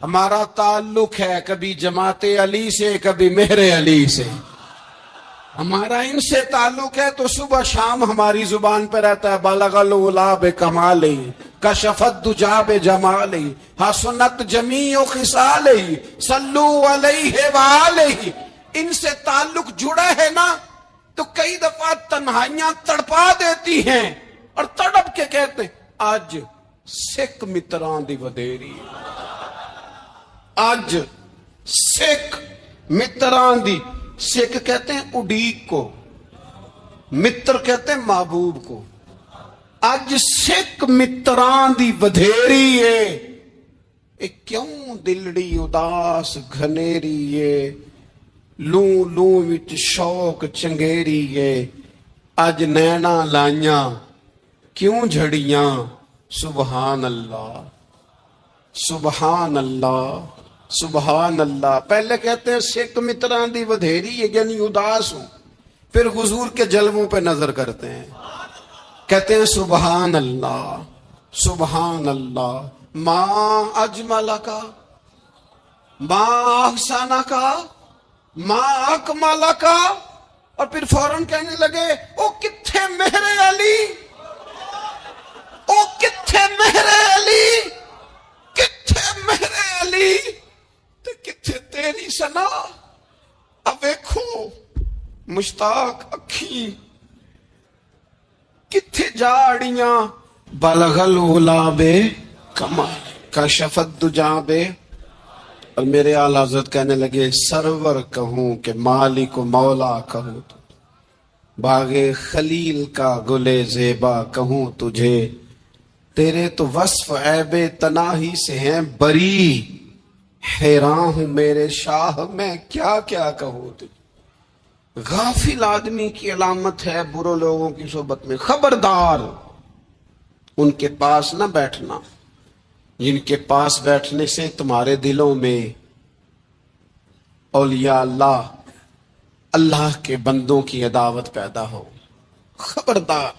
ہمارا تعلق ہے کبھی جماعت علی سے کبھی مہر علی سے، ہمارا ان سے تعلق ہے تو صبح شام ہماری زبان پہ رہتا ہے بلغ العلا بکمالہ کشف الدجی بجمالہ حسنت جمیع خصالہ صلو علیہ وآلہ۔ ان سے تعلق جڑا ہے نا تو کئی دفعہ تنہائیاں تڑپا دیتی ہیں اور تڑپ کے کہتے ہیں آج سکھ متران دی ودیری، آج سکھ متران دی، سکھ کہتے ہیں اڈیق کو، متر کہتے ہیں محبوب کو، آج سکھ متران دی ودھیری ہے، اے کیوں دلڑی اداس گھنیری ہے، لوں لوں وچ شوق چنگیری ہے، اج نینا لائیاں کیوں جھڑیاں، سبحان اللہ سبحان اللہ سبحان اللہ۔ پہلے کہتے ہیں سکھ متران دی ودھیری ہے یعنی اداس ہوں، پھر حضور کے جلووں پہ نظر کرتے ہیں، کہتے ہیں سبحان اللہ سبحان اللہ، ماں اجمل کا ماں احسن کا ماں اکمل کا، اور پھر فوراً کہنے لگے او کتھے مہر علی، او کتھے مہر علی، کتھے مہر علی تے کتھے تیری سنا، اب ویکھو مشتاق اکھی کتھے جاڑیاں، بلغ العلا بکمال کشف الدجی بے، اور میرے اعلی حضرت کہنے لگے سرور کہوں کہ مالک و مولا کہوں، باغ خلیل کا گلے زیبا کہوں تجھے، تیرے تو وصف عیب تناہی سے ہیں بری، حیران ہوں میرے شاہ میں کیا کیا کہوں تجھے۔ غافل آدمی کی علامت ہے برے لوگوں کی صحبت میں، خبردار ان کے پاس نہ بیٹھنا جن کے پاس بیٹھنے سے تمہارے دلوں میں اولیاء اللہ اللہ کے بندوں کی عداوت پیدا ہو، خبردار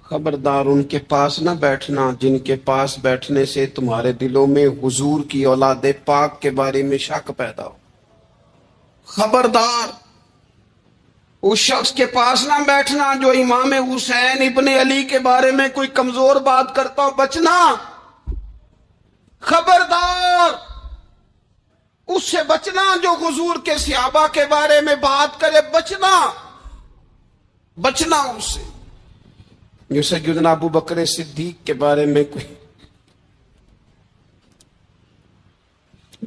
خبردار ان کے پاس نہ بیٹھنا جن کے پاس بیٹھنے سے تمہارے دلوں میں حضور کی اولاد پاک کے بارے میں شک پیدا ہو، خبردار اس شخص کے پاس نہ بیٹھنا جو امام حسین ابن علی کے بارے میں کوئی کمزور بات کرتا ہو، بچنا، خبردار اس سے بچنا جو حضور کے صحابہ کے بارے میں بات کرے، بچنا بچنا اس سے، جو سیدنا ابو بکر صدیق کے بارے میں کوئی،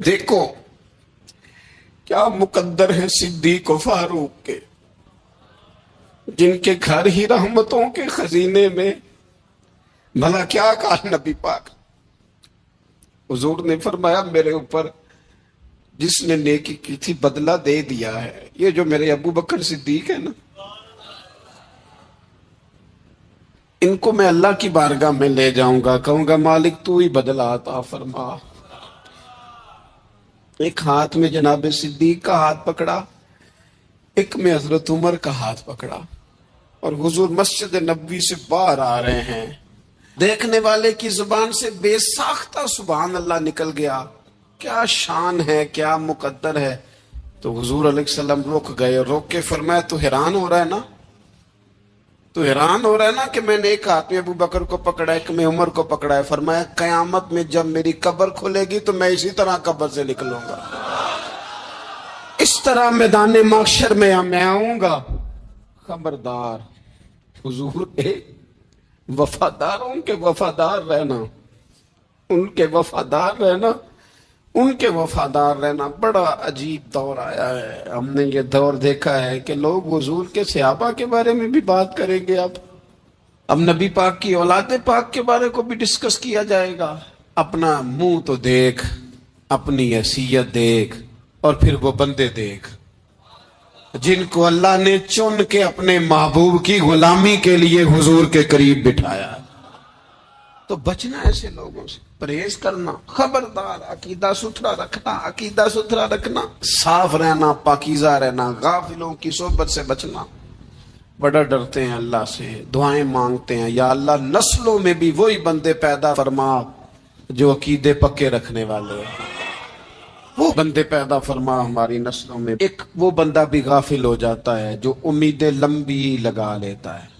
دیکھو کیا مقدر ہے صدیق و فاروق کے، جن کے گھر ہی رحمتوں کے خزینے میں، بھلا کیا کہا نبی پاک، حضور نے فرمایا میرے اوپر جس نے نیکی کی تھی بدلہ دے دیا ہے، یہ جو میرے ابو بکر صدیق ہے نا، ان کو میں اللہ کی بارگاہ میں لے جاؤں گا، کہوں گا مالک تو ہی بدلہ عطا فرما۔ ایک ہاتھ میں جناب صدیق کا ہاتھ پکڑا، ایک میں حضرت عمر کا ہاتھ پکڑا، اور حضور مسجد نبوی سے باہر آ رہے ہیں، دیکھنے والے کی زبان سے بے ساختہ سبحان اللہ نکل گیا، کیا شان ہے کیا مقدر ہے، تو حضور علیہ السلام رک گئے، اور روک کے فرمایا تو حیران ہو رہا ہے نا، تو حیران ہو رہا ہے نا کہ میں نے ایک ہاتھ میں ابو بکر کو پکڑا ایک میں عمر کو پکڑا ہے، فرمایا قیامت میں جب میری قبر کھلے گی تو میں اسی طرح قبر سے نکلوں گا، اس طرح میدان محشر میں آؤں گا، خبردار حضور کے وفاداروں کے وفادار رہنا، ان کے وفادار رہنا، ان کے وفادار رہنا۔ بڑا عجیب دور آیا ہے، ہم نے یہ دور دیکھا ہے کہ لوگ حضور کے صحابہ کے بارے میں بھی بات کریں گے، اب نبی پاک کی اولاد پاک کے بارے کو بھی ڈسکس کیا جائے گا۔ اپنا منہ تو دیکھ، اپنی حیثیت دیکھ، اور پھر وہ بندے دیکھ جن کو اللہ نے چن کے اپنے محبوب کی غلامی کے لیے حضور کے قریب بٹھایا، تو بچنا ایسے لوگوں سے، پرہیز کرنا، خبردار عقیدہ ستھرا رکھنا، عقیدہ ستھرا رکھنا، صاف رہنا، پاکیزہ رہنا، غافلوں کی صحبت سے بچنا۔ بڑا ڈرتے ہیں اللہ سے، دعائیں مانگتے ہیں، یا اللہ نسلوں میں بھی وہی بندے پیدا فرما جو عقیدے پکے رکھنے والے ہیں وہ بندے پیدا فرما ہماری نسلوں میں۔ ایک وہ بندہ بھی غافل ہو جاتا ہے جو امیدیں لمبی لگا لیتا ہے،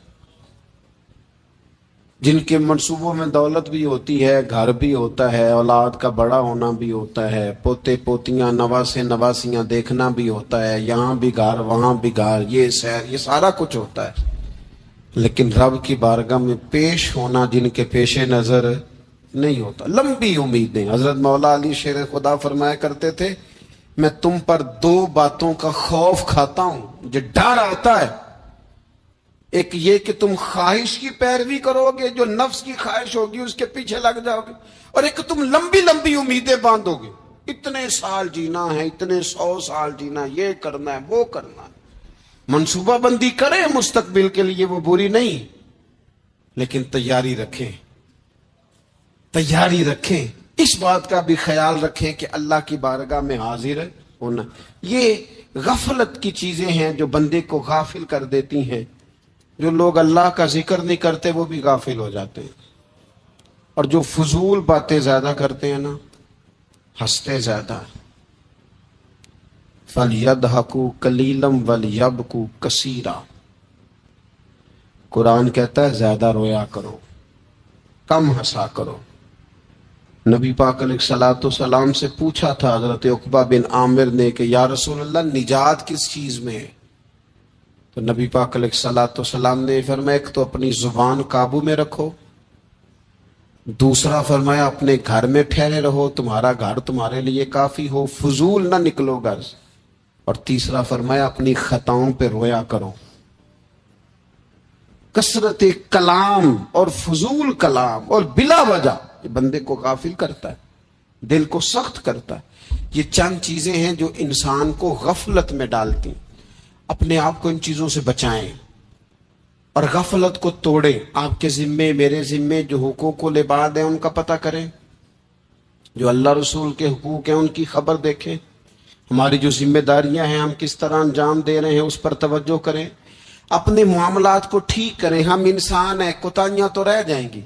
جن کے منصوبوں میں دولت بھی ہوتی ہے، گھر بھی ہوتا ہے، اولاد کا بڑا ہونا بھی ہوتا ہے، پوتے پوتیاں نواسے نواسیاں دیکھنا بھی ہوتا ہے، یہاں بھی گھر وہاں بھی گھر، یہ سیر، یہ سارا کچھ ہوتا ہے، لیکن رب کی بارگاہ میں پیش ہونا جن کے پیش نظر نہیں ہوتا۔ لمبی امیدیں۔ حضرت مولا علی شیر خدا فرمایا کرتے تھے، میں تم پر دو باتوں کا خوف کھاتا ہوں، مجھے ڈر آتا ہے، ایک یہ کہ تم خواہش کی پیروی کرو گے، جو نفس کی خواہش ہوگی اس کے پیچھے لگ جاؤ گے، اور ایک تم لمبی لمبی امیدیں باندھو گے، اتنے سال جینا ہے، اتنے 100 سال جینا، یہ کرنا ہے وہ کرنا ہے۔ منصوبہ بندی کریں مستقبل کے لیے، وہ بری نہیں، لیکن تیاری رکھیں، تیاری رکھیں، اس بات کا بھی خیال رکھیں کہ اللہ کی بارگاہ میں حاضر ہونا۔ یہ غفلت کی چیزیں ہیں جو بندے کو غافل کر دیتی ہیں۔ جو لوگ اللہ کا ذکر نہیں کرتے وہ بھی غافل ہو جاتے ہیں، اور جو فضول باتیں زیادہ کرتے ہیں نا، ہنستے زیادہ۔ فَلْيَضْحَكُوا قَلِيلًا وَلْيَبْكُوا كَثِيرًا، قرآن کہتا ہے زیادہ رویا کرو، کم ہنسا کرو۔ نبی پاک علیہ الصلوۃ والسلام سے پوچھا تھا حضرت عقبہ بن عامر نے کہ یا رسول اللہ نجات کس چیز میں ہے؟ تو نبی پاک علیہ الصلوۃ والسلام نے فرمایا ایک تو اپنی زبان قابو میں رکھو، دوسرا فرمایا اپنے گھر میں ٹھہرے رہو، تمہارا گھر تمہارے لیے کافی ہو، فضول نہ نکلو گھر سے، اور تیسرا فرمایا اپنی خطاؤں پہ رویا کرو۔ کثرت کلام اور فضول کلام اور بلا وجہ یہ بندے کو غافل کرتا ہے، دل کو سخت کرتا ہے۔ یہ چند چیزیں ہیں جو انسان کو غفلت میں ڈالتی ہیں۔ اپنے آپ کو ان چیزوں سے بچائیں اور غفلت کو توڑیں۔ آپ کے ذمے، میرے ذمے جو حقوق و لباد ہیں ان کا پتہ کریں، جو اللہ رسول کے حقوق ہیں ان کی خبر دیکھیں، ہماری جو ذمہ داریاں ہیں ہم کس طرح انجام دے رہے ہیں اس پر توجہ کریں، اپنے معاملات کو ٹھیک کریں۔ ہم انسان ہیں، کوتاہیاں تو رہ جائیں گی،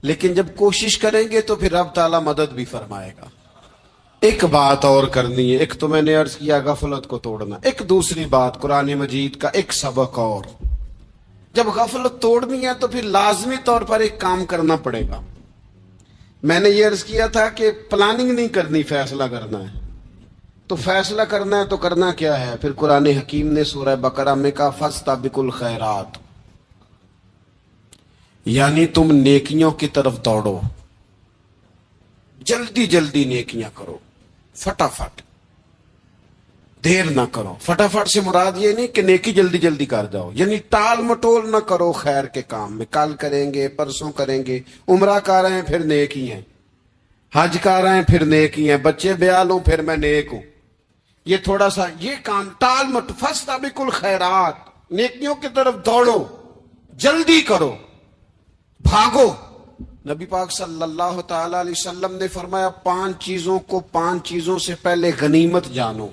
لیکن جب کوشش کریں گے تو پھر رب تعالیٰ مدد بھی فرمائے گا۔ ایک بات اور کرنی ہے، ایک تو میں نے عرض کیا غفلت کو توڑنا، ایک دوسری بات قرآن مجید کا ایک سبق اور۔ جب غفلت توڑنی ہے تو پھر لازمی طور پر ایک کام کرنا پڑے گا۔ میں نے یہ عرض کیا تھا کہ پلاننگ نہیں کرنی، فیصلہ کرنا ہے۔ تو فیصلہ کرنا ہے تو کرنا کیا ہے؟ پھر قرآن حکیم نے سورہ بقرہ میں کہا فاستبقوا الخیرات، یعنی تم نیکیوں کی طرف دوڑو، جلدی جلدی نیکیاں کرو، فٹافٹ، دیر نہ کرو۔ فٹافٹ سے مراد یہ نہیں کہ نیکی جلدی جلدی کر جاؤ، یعنی ٹال مٹول نہ کرو خیر کے کام میں، کل کریں گے پرسوں کریں گے، عمرہ کر رہے ہیں پھر نیکی ہیں، حج کر رہے ہیں پھر نیکی ہیں، بچے بیال ہوں پھر میں نیک ہوں۔ یہ تھوڑا سا یہ کام ٹال مٹ، فاستبقوا الخیرات، نیکیوں کی طرف دوڑو، جلدی کرو، بھاگو۔ نبی پاک صلی اللہ تعالی علیہ وسلم نے فرمایا 5 چیزوں کو 5 چیزوں سے پہلے غنیمت جانو۔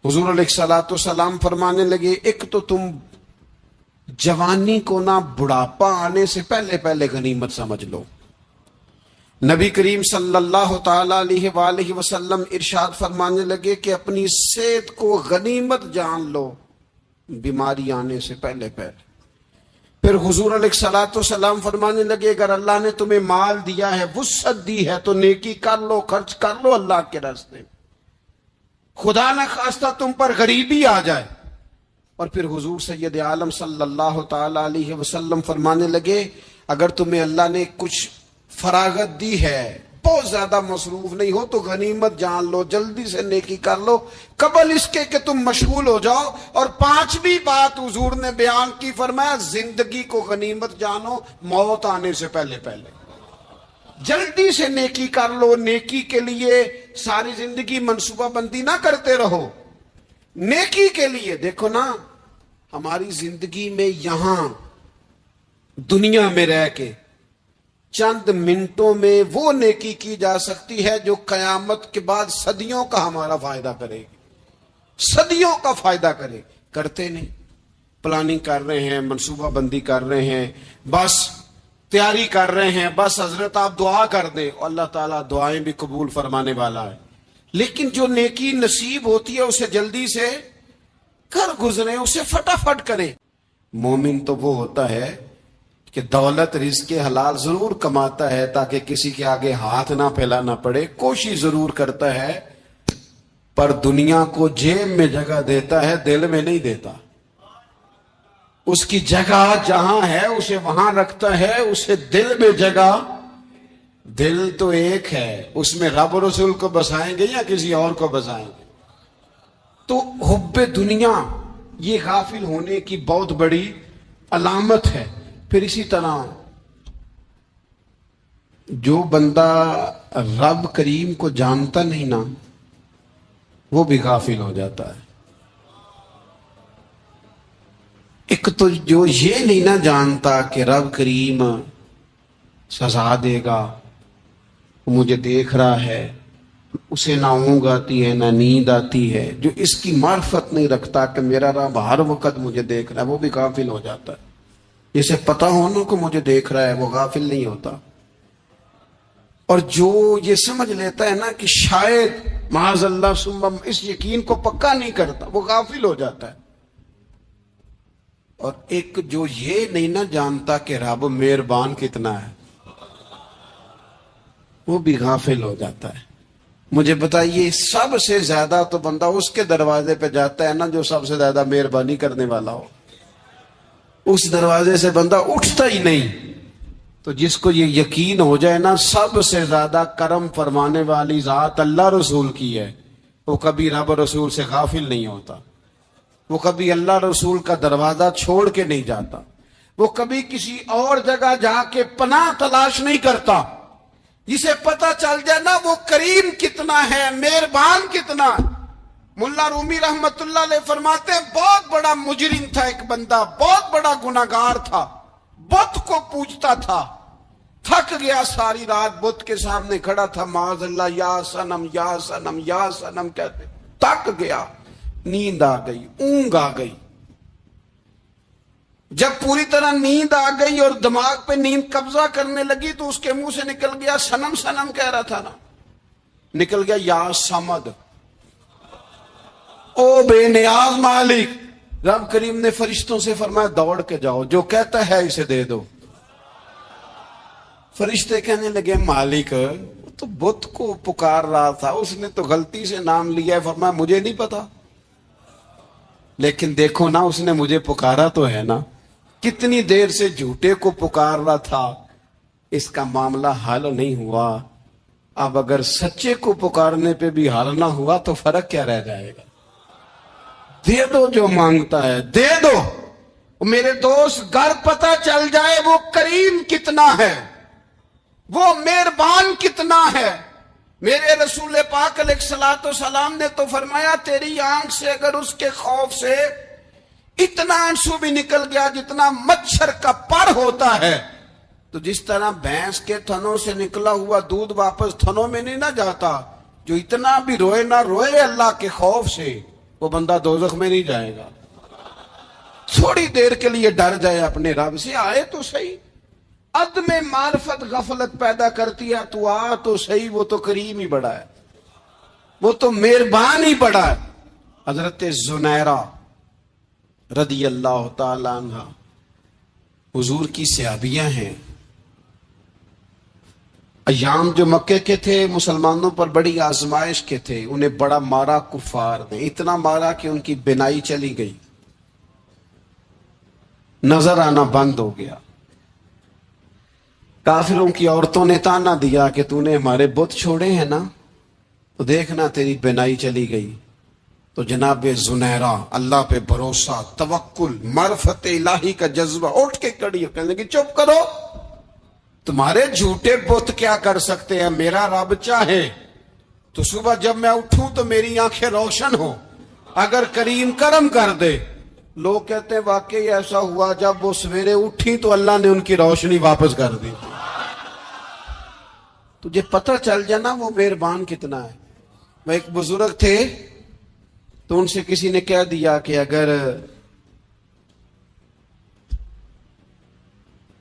حضور علیہ الصلوۃ والسلام فرمانے لگے ایک تو تم جوانی کو نہ بڑھاپا آنے سے پہلے پہلے غنیمت سمجھ لو۔ نبی کریم صلی اللہ تعالی علیہ وآلہ وسلم ارشاد فرمانے لگے کہ اپنی صحت کو غنیمت جان لو، بیماری آنے سے پہلے پہلے۔ پھر حضور علیہ الصلوۃ والسلام فرمانے لگے اگر اللہ نے تمہیں مال دیا ہے، وسعت دی ہے، تو نیکی کر لو، خرچ کر لو اللہ کے راستے میں، خدا نہ خواستہ تم پر غریبی آ جائے۔ اور پھر حضور سید عالم صلی اللہ تعالی علیہ وسلم فرمانے لگے اگر تمہیں اللہ نے کچھ فراغت دی ہے، بہت زیادہ مصروف نہیں ہو، تو غنیمت جان لو، جلدی سے نیکی کر لو قبل اس کے کہ تم مشغول ہو جاؤ۔ اور 5ویں بات حضور نے بیان کی، فرمایا زندگی کو غنیمت جانو، موت آنے سے پہلے پہلے جلدی سے نیکی کر لو۔ نیکی کے لیے ساری زندگی منصوبہ بندی نہ کرتے رہو، نیکی کے لیے دیکھو نا، ہماری زندگی میں یہاں دنیا میں رہ کے چند منٹوں میں وہ نیکی کی جا سکتی ہے جو قیامت کے بعد صدیوں کا ہمارا فائدہ کرے گی، صدیوں کا فائدہ کرے۔ کرتے نہیں، پلاننگ کر رہے ہیں، منصوبہ بندی کر رہے ہیں، بس تیاری کر رہے ہیں، بس حضرت آپ دعا کر دیں، اللہ تعالیٰ دعائیں بھی قبول فرمانے والا ہے۔ لیکن جو نیکی نصیب ہوتی ہے اسے جلدی سے کر گزرے، اسے فٹافٹ کریں۔ مومن تو وہ ہوتا ہے کہ دولت رزق حلال ضرور کماتا ہے تاکہ کسی کے آگے ہاتھ نہ پھیلانا پڑے، کوشش ضرور کرتا ہے، پر دنیا کو جیب میں جگہ دیتا ہے، دل میں نہیں دیتا۔ اس کی جگہ جہاں ہے اسے وہاں رکھتا ہے، اسے دل میں جگہ، دل تو ایک ہے، اس میں رب رسول کو بسائیں گے یا کسی اور کو بسائیں گے؟ تو حب دنیا یہ غافل ہونے کی بہت بڑی علامت ہے۔ پھر اسی طرح جو بندہ رب کریم کو جانتا نہیں نا، وہ بھی غافل ہو جاتا ہے۔ ایک تو جو یہ نہیں نہ جانتا کہ رب کریم سزا دے گا، مجھے دیکھ رہا ہے، اسے نہ اونگ آتی ہے نہ نیند آتی ہے، جو اس کی معرفت نہیں رکھتا کہ میرا رب ہر وقت مجھے دیکھ رہا ہے، وہ بھی غافل ہو جاتا ہے۔ جسے پتہ ہونا کو مجھے دیکھ رہا ہے وہ غافل نہیں ہوتا۔ اور جو یہ سمجھ لیتا ہے نا کہ شاید معاذ اللہ ثم، اس یقین کو پکا نہیں کرتا، وہ غافل ہو جاتا ہے۔ اور ایک جو یہ نہیں نہ جانتا کہ رب مہربان کتنا ہے، وہ بھی غافل ہو جاتا ہے۔ مجھے بتائیے سب سے زیادہ تو بندہ اس کے دروازے پہ جاتا ہے نا جو سب سے زیادہ مہربانی کرنے والا ہو، اس دروازے سے بندہ اٹھتا ہی نہیں۔ تو جس کو یہ یقین ہو جائے نا سب سے زیادہ کرم فرمانے والی ذات اللہ رسول کی ہے، وہ کبھی رب رسول سے غافل نہیں ہوتا، وہ کبھی اللہ رسول کا دروازہ چھوڑ کے نہیں جاتا، وہ کبھی کسی اور جگہ جا کے پناہ تلاش نہیں کرتا۔ جسے پتہ چل جائے نا وہ کریم کتنا ہے، مہربان کتنا ہے۔ ملا رومی رحمت اللہ علیہ فرماتے ہیں بہت بڑا مجرم تھا ایک بندہ، بہت بڑا گناہگار تھا، بت کو پوجتا تھا، تھک گیا، ساری رات بت کے سامنے کھڑا تھا، معاذ اللہ یا صنم یا صنم یا صنم کہتے، تھک گیا، نیند آ گئی، اونگ آ گئی۔ جب پوری طرح نیند آ گئی اور دماغ پہ نیند قبضہ کرنے لگی تو اس کے منہ سے نکل گیا، صنم صنم کہہ رہا تھا نا، نکل گیا یا صمد، او بے نیاز مالک۔ رب کریم نے فرشتوں سے فرمایا دوڑ کے جاؤ، جو کہتا ہے اسے دے دو۔ فرشتے کہنے لگے مالک تو بت کو پکار رہا تھا، اس نے تو غلطی سے نام لیا ہے۔ فرمایا مجھے نہیں پتا، لیکن دیکھو نا اس نے مجھے پکارا تو ہے نا، کتنی دیر سے جھوٹے کو پکار رہا تھا، اس کا معاملہ حل نہیں ہوا، اب اگر سچے کو پکارنے پہ بھی حل نہ ہوا تو فرق کیا رہ جائے گا؟ دے دو جو مانگتا ہے، دے دو۔ میرے دوست گھر پتہ چل جائے وہ کریم کتنا ہے، وہ مہربان کتنا ہے۔ میرے رسول پاک علیہ الصلوۃ والسلام نے تو فرمایا تیری آنکھ سے اگر اس کے خوف سے اتنا آنسو بھی نکل گیا جتنا مچھر کا پر ہوتا ہے، تو جس طرح بھینس کے تھنوں سے نکلا ہوا دودھ واپس تھنوں میں نہیں نہ جاتا، جو اتنا بھی روئے نہ روئے اللہ کے خوف سے، وہ بندہ دوزخ میں نہیں جائے گا۔ تھوڑی دیر کے لیے ڈر جائے اپنے رب سے، آئے تو صحیح۔ عدم معرفت غفلت پیدا کرتی ہے، تو آ تو صحیح، وہ تو کریم ہی بڑا ہے، وہ تو مہربان ہی بڑا ہے۔ حضرت زنیرہ رضی اللہ تعالی عنہ حضور کی صحابیہ ہیں۔ ایام جو مکے کے تھے مسلمانوں پر بڑی آزمائش کے تھے، انہیں بڑا مارا کفار نے، اتنا مارا کہ ان کی بینائی چلی گئی، نظر آنا بند ہو گیا۔ کافروں کی عورتوں نے تانا دیا کہ تو نے ہمارے بت چھوڑے ہیں نا، تو دیکھنا تیری بینائی چلی گئی۔ تو جناب زنیرہ اللہ پہ بھروسہ، توکل، معرفت الہی کا جذبہ، اٹھ کے کھڑی کہنے لگی چپ کرو، تمہارے جھوٹے بت کیا کر سکتے ہیں، میرا رب چاہے تو صبح جب میں اٹھوں تو میری آنکھیں روشن ہو، اگر کریم کرم کر دے۔ لوگ کہتے ہیں واقعی ایسا ہوا، جب وہ سویرے اٹھی تو اللہ نے ان کی روشنی واپس کر دی۔ تجھے پتہ چل جانا وہ مہربان کتنا ہے۔ وہ ایک بزرگ تھے تو ان سے کسی نے کہہ دیا کہ اگر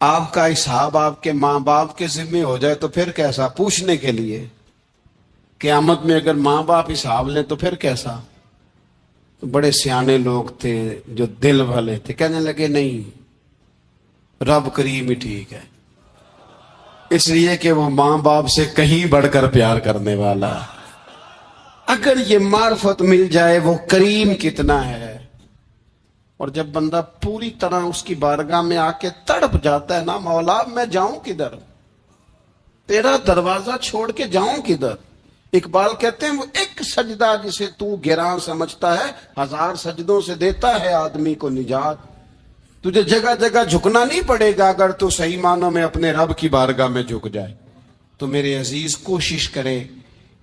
آپ کا حساب آپ کے ماں باپ کے ذمے ہو جائے تو پھر کیسا؟ پوچھنے کے لیے قیامت میں اگر ماں باپ حساب لیں تو پھر کیسا؟ تو بڑے سیانے لوگ تھے جو دل والے تھے، کہنے لگے نہیں، رب کریم ہی ٹھیک ہے، اس لیے کہ وہ ماں باپ سے کہیں بڑھ کر پیار کرنے والا۔ اگر یہ معرفت مل جائے وہ کریم کتنا ہے، اور جب بندہ پوری طرح اس کی بارگاہ میں آ کے تڑپ جاتا ہے نا، مولا میں جاؤں کدھر، تیرا دروازہ چھوڑ کے جاؤں کدھر؟ اقبال کہتے ہیں وہ ایک سجدہ جسے تو گراں سمجھتا ہے، 1000 سجدوں سے دیتا ہے آدمی کو نجات۔ تجھے جگہ جگہ جھکنا نہیں پڑے گا اگر تو صحیح معنوں میں اپنے رب کی بارگاہ میں جھک جائے۔ تو میرے عزیز کوشش کرے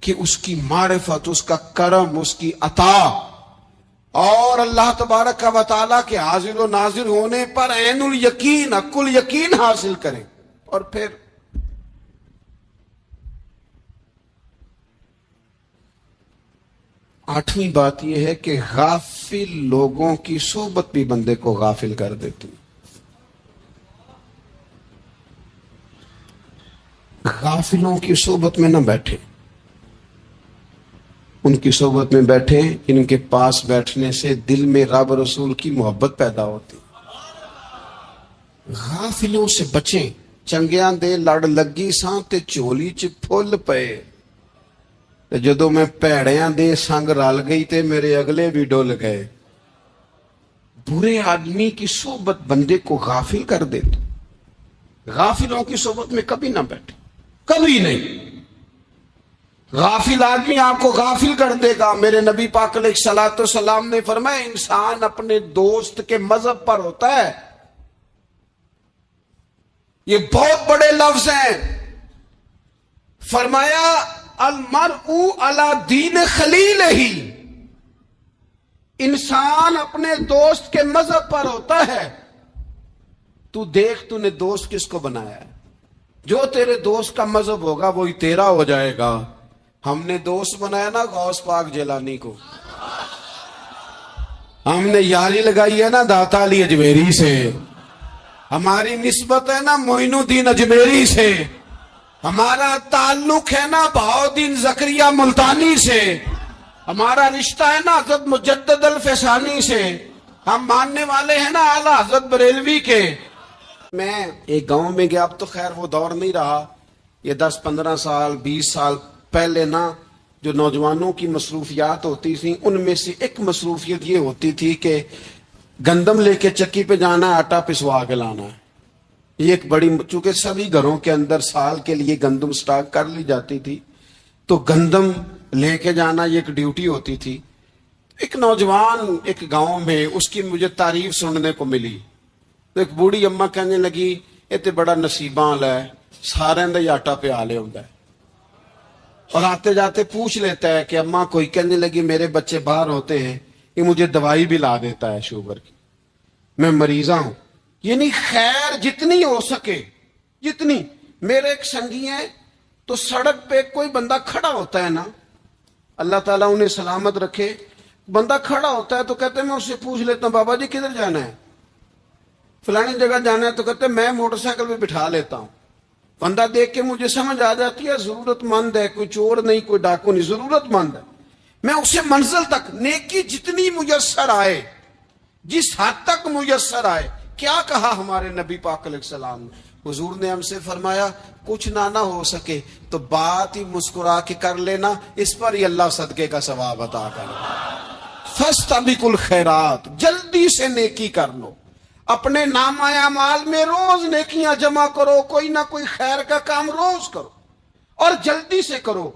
کہ اس کی معرفت، اس کا کرم، اس کی عطا اور اللہ تبارک و تعالیٰ کے حاضر و ناظر ہونے پر عین الیقین، حق الیقین حاصل کریں۔ اور پھر آٹھویں بات یہ ہے کہ غافل لوگوں کی صحبت بھی بندے کو غافل کر دیتی۔ غافلوں کی صحبت میں نہ بیٹھے، ان کی صحبت میں بیٹھے، ان کے پاس بیٹھنے سے دل میں رب رسول کی محبت پیدا ہوتی۔ غافلوں سے بچیں۔ چنگیاں دے لڑ لگی ساں تے چولی چ پھل پے، جدو میں پیڑیاں دے سنگ رل گئی تے میرے اگلے بھی ڈول گئے۔ برے آدمی کی صحبت بندے کو غافل کر دیتی۔ غافلوں کی صحبت میں کبھی نہ بیٹھے، کبھی نہیں۔ غافل آدمی آپ کو غافل کر دے گا۔ میرے نبی پاک علیہ الصلوۃ والسلام نے فرمایا انسان اپنے دوست کے مذہب پر ہوتا ہے۔ یہ بہت بڑے لفظ ہیں۔ فرمایا المرء علی دین خلیلہ، انسان اپنے دوست کے مذہب پر ہوتا ہے۔ تو دیکھ تو نے دوست کس کو بنایا ہے؟ جو تیرے دوست کا مذہب ہوگا وہی تیرا ہو جائے گا۔ ہم نے دوست بنایا نا غوث پاک جیلانی کو، ہم نے یاری لگائی ہے نا داتا علی اجمیری سے، ہماری نسبت ہے نا معین الدین اجمیری سے، ہمارا تعلق ہے نا بہاؤالدین زکریا ملتانی سے، ہمارا رشتہ ہے نا حضرت مجدد الفسانی سے، ہم ماننے والے ہیں نا اعلیٰ حضرت بریلوی کے۔ میں ایک گاؤں میں گیا، اب تو خیر وہ دور نہیں رہا، یہ 10-15 سال 20 سال پہلے نا جو نوجوانوں کی مصروفیات ہوتی تھیں ان میں سے ایک مصروفیت یہ ہوتی تھی کہ گندم لے کے چکی پہ جانا ہے، آٹا پسوا کے لانا ہے۔ یہ ایک بڑی، چونکہ سبھی گھروں کے اندر سال کے لیے گندم سٹاک کر لی جاتی تھی تو گندم لے کے جانا یہ ایک ڈیوٹی ہوتی تھی۔ ایک نوجوان ایک گاؤں میں، اس کی مجھے تعریف سننے کو ملی، تو ایک بوڑھی اماں کہنے لگی یہ تو بڑا نصیباں والا ہے، سارے دا ہی آٹا پہ آ لے ہوندا ہے، اور آتے جاتے پوچھ لیتا ہے کہ اماں کوئی، کہنے لگی میرے بچے باہر ہوتے ہیں، یہ مجھے دوائی بھی لا دیتا ہے شوگر کی، میں مریضہ ہوں۔ یعنی خیر جتنی ہو سکے، جتنی۔ میرے ایک سنگی ہیں تو سڑک پہ کوئی بندہ کھڑا ہوتا ہے نا، اللہ تعالیٰ انہیں سلامت رکھے، بندہ کھڑا ہوتا ہے تو کہتے ہیں میں اس سے پوچھ لیتا ہوں بابا جی کدھر جانا ہے، فلانی جگہ جانا ہے، تو کہتے ہیں میں موٹر سائیکل پہ بٹھا لیتا ہوں۔ بندہ دیکھ کے مجھے سمجھ آ جاتی ہے ضرورت مند ہے، کوئی چور نہیں، کوئی ڈاکو نہیں، ضرورت مند ہے۔ میں اسے منزل تک، نیکی جتنی میسر آئے، جس حد تک میسر آئے۔ کیا کہا ہمارے نبی پاک علیہ السلام نے؟ حضور نے ہم سے فرمایا کچھ نہ ہو سکے تو بات ہی مسکرا کے کر لینا، اس پر ہی اللہ صدقے کا ثواب عطا کرے۔ فاستبقوا الخیرات، جلدی سے نیکی کر لو، اپنے نامہ اعمال میں روز نیکیاں جمع کرو، کوئی نہ کوئی خیر کا کام روز کرو اور جلدی سے کرو۔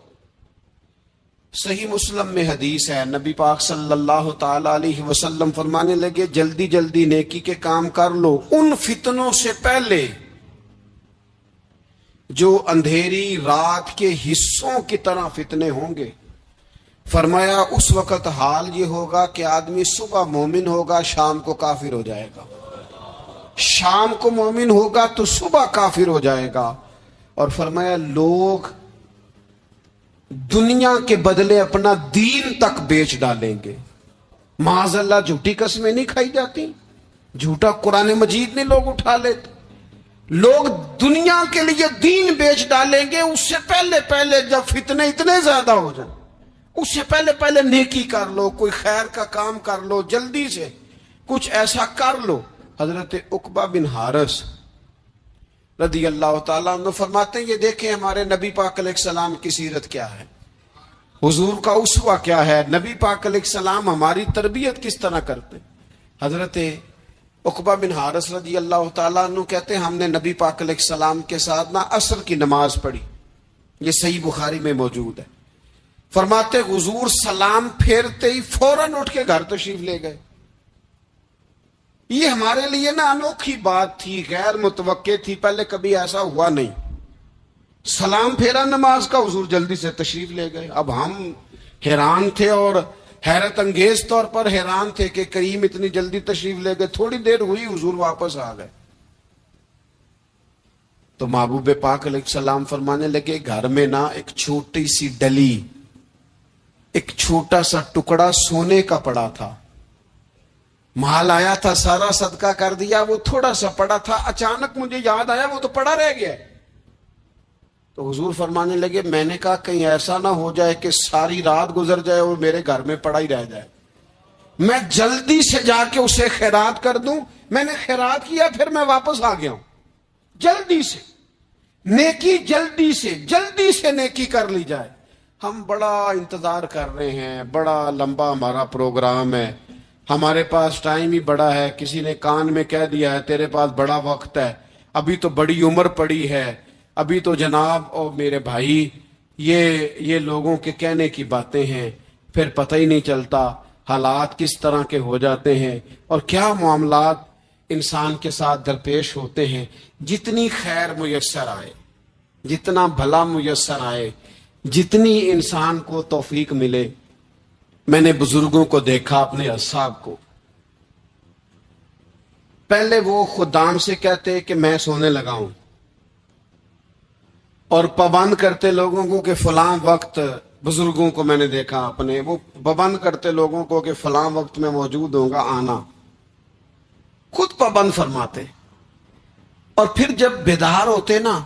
صحیح مسلم میں حدیث ہے، نبی پاک صلی اللہ تعالی علیہ وسلم فرمانے لگے جلدی جلدی نیکی کے کام کر لو ان فتنوں سے پہلے جو اندھیری رات کے حصوں کی طرح فتنے ہوں گے۔ فرمایا اس وقت حال یہ ہوگا کہ آدمی صبح مومن ہوگا، شام کو کافر ہو جائے گا، شام کو مومن ہوگا تو صبح کافر ہو جائے گا۔ اور فرمایا لوگ دنیا کے بدلے اپنا دین تک بیچ ڈالیں گے۔ معاذ اللہ جھوٹی قسمیں نہیں کھائی جاتی، جھوٹا قرآن مجید نہیں لوگ اٹھا لیتے، لوگ دنیا کے لیے دین بیچ ڈالیں گے، اس سے پہلے پہلے جب فتنے اتنے زیادہ ہو جائیں، اس سے پہلے پہلے نیکی کر لو، کوئی خیر کا کام کر لو، جلدی سے کچھ ایسا کر لو۔ حضرت عقبہ بن حارث رضی اللہ تعالیٰ عنہ فرماتے ہیں، یہ دیکھیں ہمارے نبی پاک علیہ السلام کی سیرت کیا ہے، حضور کا اسوہ کیا ہے، نبی پاک علیہ السلام ہماری تربیت کس طرح کرتے۔ حضرت عقبہ بن حارث رضی اللہ تعالیٰ عنہ کہتے ہیں، ہم نے نبی پاک علیہ السلام کے ساتھ نہ عصر کی نماز پڑھی، یہ صحیح بخاری میں موجود ہے۔ فرماتے حضور سلام پھیرتے ہی فوراً اٹھ کے گھر تشریف لے گئے۔ یہ ہمارے لیے نا انوکھی بات تھی، غیر متوقع تھی، پہلے کبھی ایسا ہوا نہیں۔ سلام پھیرا نماز کا، حضور جلدی سے تشریف لے گئے۔ اب ہم حیران تھے اور حیرت انگیز طور پر حیران تھے کہ کریم اتنی جلدی تشریف لے گئے۔ تھوڑی دیر ہوئی حضور واپس آ گئے تو محبوب پاک علیہ السلام فرمانے لگے، گھر میں نا ایک چھوٹی سی ڈلی، ایک چھوٹا سا ٹکڑا سونے کا پڑا تھا، مال آیا تھا سارا صدقہ کر دیا، وہ تھوڑا سا پڑا تھا، اچانک مجھے یاد آیا وہ تو پڑا رہ گیا۔ تو حضور فرمانے لگے، میں نے کہا کہیں ایسا نہ ہو جائے کہ ساری رات گزر جائے اور میرے گھر میں پڑا ہی رہ جائے، میں جلدی سے جا کے اسے خیرات کر دوں۔ میں نے خیرات کیا، پھر میں واپس آ گیا ہوں۔ جلدی سے نیکی، جلدی سے نیکی کر لی جائے۔ ہم بڑا انتظار کر رہے ہیں، بڑا لمبا ہمارا پروگرام ہے، ہمارے پاس ٹائم ہی بڑا ہے، کسی نے کان میں کہہ دیا ہے تیرے پاس بڑا وقت ہے، ابھی تو بڑی عمر پڑی ہے، ابھی تو جناب اور میرے بھائی یہ لوگوں کے کہنے کی باتیں ہیں، پھر پتہ ہی نہیں چلتا حالات کس طرح کے ہو جاتے ہیں اور کیا معاملات انسان کے ساتھ درپیش ہوتے ہیں۔ جتنی خیر میسر آئے، جتنا بھلا میسر آئے، جتنی انسان کو توفیق ملے۔ میں نے بزرگوں کو دیکھا، اپنے اصحاب کو، پہلے وہ خدام سے کہتے کہ میں سونے لگا ہوں، اور پابند کرتے لوگوں کو کہ فلاں وقت، بزرگوں کو میں نے دیکھا اپنے، وہ پابند کرتے لوگوں کو کہ فلاں وقت میں موجود ہوں گا، آنا، خود پابند فرماتے، اور پھر جب بیدار ہوتے نا